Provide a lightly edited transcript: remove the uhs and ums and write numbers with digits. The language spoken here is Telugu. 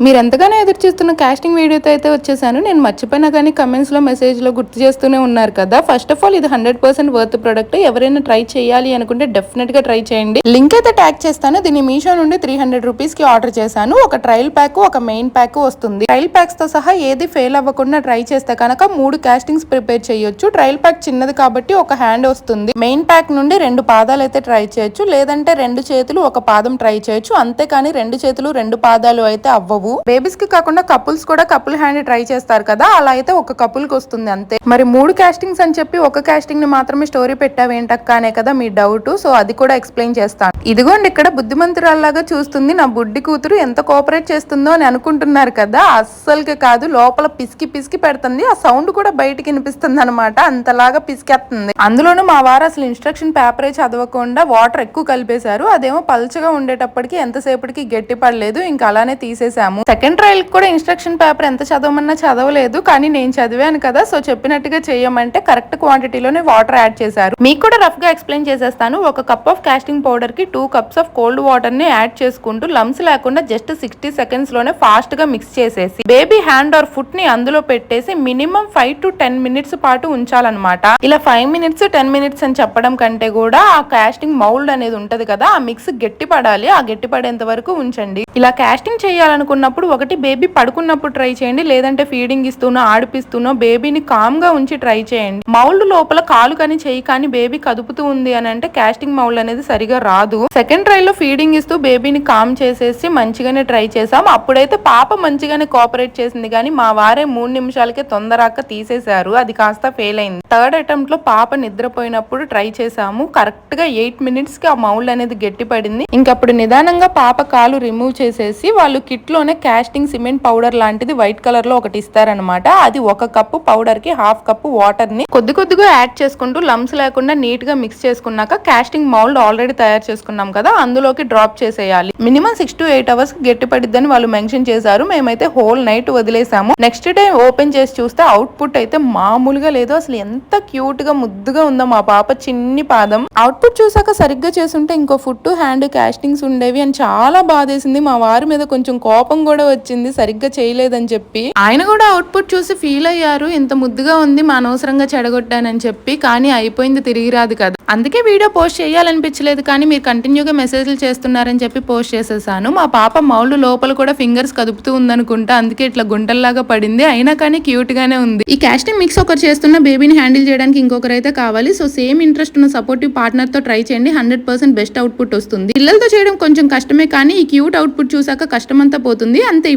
మీరు ఎంతగానో ఎదురు చూస్తున్న కాస్టింగ్ వీడియోతో అయితే వచ్చేసాను. నేను మర్చిపోయినా కానీ కమెంట్స్లో మెసేజ్లో గుర్తు చేస్తూనే ఉన్నారు కదా. ఫస్ట్ ఆఫ్ ఆల్ ఇది 100% వర్త్ ప్రొడక్ట్. ఎవరైనా ట్రై చేయాలి అనుకుంటే డెఫినెట్గా ట్రై చేయండి. లింక్ అయితే ట్యాగ్ చేస్తాను. దీన్ని మీషో నుండి 300 రూపీస్కి ఆర్డర్ చేశాను. ఒక ట్రయల్ ప్యాక్, ఒక మెయిన్ ప్యాక్ వస్తుంది. ట్రయల్ ప్యాక్స్తో సహా ఏది ఫెయిల్ అవ్వకుండా ట్రై చేస్తే కనుక 3 కాస్టింగ్స్ ప్రిపేర్ చేయొచ్చు. ట్రయల్ ప్యాక్ చిన్నది కాబట్టి ఒక హ్యాండ్ వస్తుంది. మెయిన్ ప్యాక్ నుండి 2 పాదాలు అయితే ట్రై చేయొచ్చు, లేదంటే 2 చేతులు ఒక పాదం ట్రై చేయొచ్చు. అంతేకాని 2 చేతులు 2 పాదాలు అయితే అవ్వవు. బేబీస్ కి కాకుండా కపుల్స్ కూడా కపుల్ హ్యాండ్ ట్రై చేస్తారు కదా, అలా అయితే ఒక కపుల్ కి వస్తుంది అంతే. మరి 3 కాస్టింగ్స్ అని చెప్పి ఒక కాస్టింగ్ ని మాత్రమే స్టోరీ పెట్టావేంటక్క అనే కదా మీ డౌట్. సో అది కూడా ఎక్స్ప్లెయిన్ చేస్తాను. ఇదిగోండి ఇక్కడ బుద్ధిమంతురాల్లాగా చూస్తుంది నా బుడ్డి కూతురు, ఎంత కోఆపరేట్ చేస్తుందో అని అనుకుంటున్నారు కదా. అస్సలకి కాదు, లోపల పిసికి పిసికి పెడుతుంది. ఆ సౌండ్ కూడా బయటికి వినిపిస్తుంది అనమాట, అంతలాగా పిసికేస్తుంది. అందులోనూ మా వారు అసలు ఇన్స్ట్రక్షన్ పేపరే చదవకుండా వాటర్ ఎక్కువ కలిపేశారు. అదేమో పల్చగా ఉండేటప్పటికి ఎంతసేపటికి గట్టి పడలేదు, ఇంకా అలానే తీసేసాము. సెకండ్ ట్రయల్ కూడా ఇన్స్ట్రక్షన్ పేపర్ ఎంత చదవమన్నా చదవలేదు, కానీ నేను చదివాను కదా, సో చెప్పినట్టుగా చేయమంటే కరెక్ట్ క్వాంటిటీలోనే వాటర్ యాడ్ చేశారు. మీకు కూడా రఫ్ గా ఎక్స్ప్లెయిన్ చేసేస్తాను. ఒక కప్ ఆఫ్ కాస్టింగ్ పౌడర్ కి 2 కప్స్ ఆఫ్ కోల్డ్ వాటర్ ని యాడ్ చేసుకుంటూ లమ్స్ లేకుండా జస్ట్ 60 సెకండ్స్ లోనే ఫాస్ట్ గా మిక్స్ చేసేసి బేబీ హ్యాండ్ ఆర్ ఫుట్ ని అందులో పెట్టేసి మినిమం 5 to 10 మినిట్స్ పాటు ఉంచాలన్నమాట. ఇలా 5 మినిట్స్ 10 మినిట్స్ అని చెప్పడం కంటే కూడా ఆ కాస్టింగ్ మౌల్డ్ అనేది ఉంటది కదా, ఆ మిక్స్ గట్టి పడాలి. ఆ గట్టి పడేంత వరకు ఉంచండి. ఇలా కాస్టింగ్ చేయాలనుకున్నప్పుడు ఒకటి బేబీ పడుకున్నప్పుడు ట్రై చేయండి, లేదంటే ఫీడింగ్ ఇస్తూనో ఆడిపిస్తూనో బేబీని కామ్ గా ఉంచి ట్రై చేయండి. మౌల్డ్ లోపల కాలు కానీ చెయ్యి కానీ బేబీ కదుపుతూ ఉంది అని అంటే కాస్టింగ్ మౌల్డ్ అనేది సరిగా రాదు. సెకండ్ ట్రై లో ఫీడింగ్ ఇస్తూ బేబీని కామ్ చేసేసి మంచిగానే ట్రై చేసాం. అప్పుడైతే పాప మంచిగానే కోఆపరేట్ చేసింది, కానీ మా వారే 3 నిమిషాలకే తొందరగా తీసేశారు. అది కాస్త ఫెయిల్ అయింది. థర్డ్ అటెంప్ట్ లో పాప నిద్రపోయినప్పుడు ట్రై చేసాము. కరెక్ట్ గా 8 మినిట్స్ కి ఆ మౌల్డ్ అనేది గట్టి పడింది. ఇంకప్పుడు నిదానంగా పాప కాలు రిమూవ్ చేసేసి వాళ్ళు కిట్ లోనే కాస్టింగ్ సిమెంట్ పౌడర్ లాంటిది వైట్ కలర్ లో ఒకటి ఇస్తారనమాట. అది 1 కప్పు పౌడర్ కి 1/2 కప్పు వాటర్ ని కొద్దిగా యాడ్ చేసుకుంటూ లమ్స్ లేకుండా నీట్ గా మిక్స్ చేసుకున్నాక కాస్టింగ్ మౌల్డ్ ఆల్రెడీ తయారు చేసుకున్నాం కదా, అందులోకి డ్రాప్ చేసేయాలి. మినిమం 6 to 8 అవర్స్ గట్టి పడిద్దని వాళ్ళు మెన్షన్ చేశారు. మేమైతే హోల్ నైట్ వదిలేసాము. నెక్స్ట్ డే ఓపెన్ చేసి చూస్తే అవుట్పుట్ అయితే మామూలుగా లేదు. అసలు ఎంత క్యూట్ గా ముద్దుగా ఉందో మా పాప చిన్ని పాదం. అవుట్పుట్ చూసాక సరిగ్గా చేసుంటే ఇంకో ఫుట్ హ్యాండ్ కాస్టింగ్స్ ఉండేవి అని చాలా బాధేసింది. మా వారి మీద కొంచెం కోపం కూడా వచ్చింది, సరిగ్గా చేయలేదని చెప్పి. ఆయన కూడా అవుట్పుట్ చూసి ఫీల్ అయ్యారు, ఇంత ముద్దుగా ఉంది మా అనవసరంగా చెడగొట్టానని చెప్పి. కానీ అయిపోయింది, తిరిగి రాదు కదా. అందుకే వీడియో పోస్ట్ చేయాలనిపించలేదు, కానీ మీరు కంటిన్యూగా మెసేజ్లు చేస్తున్నారని చెప్పి పోస్ట్ చేసేసాను. మా పాప మౌల్డ్ లోపల కూడా ఫింగర్స్ కదుపుతూ ఉందనుకుంటా, అందుకే ఇట్లా గుంటల్లాగా పడింది. అయినా కానీ క్యూట్ గానే ఉంది. ఈ కాస్టింగ్ మిక్స్ ఒకరు చేస్తున్న బేబీని హ్యాండిల్ చేయడానికి ఇంకొకరు అయితే కావాలి. సో సేమ్ ఇంట్రెస్ట్ ఉన్న సపోర్టివ్ పార్ట్నర్ తో ట్రై చేయండి. 100% బెస్ట్ అవుట్పుట్ వస్తుంది. పిల్లలతో చేయడం కొంచెం కష్టమే, కానీ ఈ క్యూట్ అవుట్పుట్ చూసాక కష్టమంతా పోతుంది అంతే.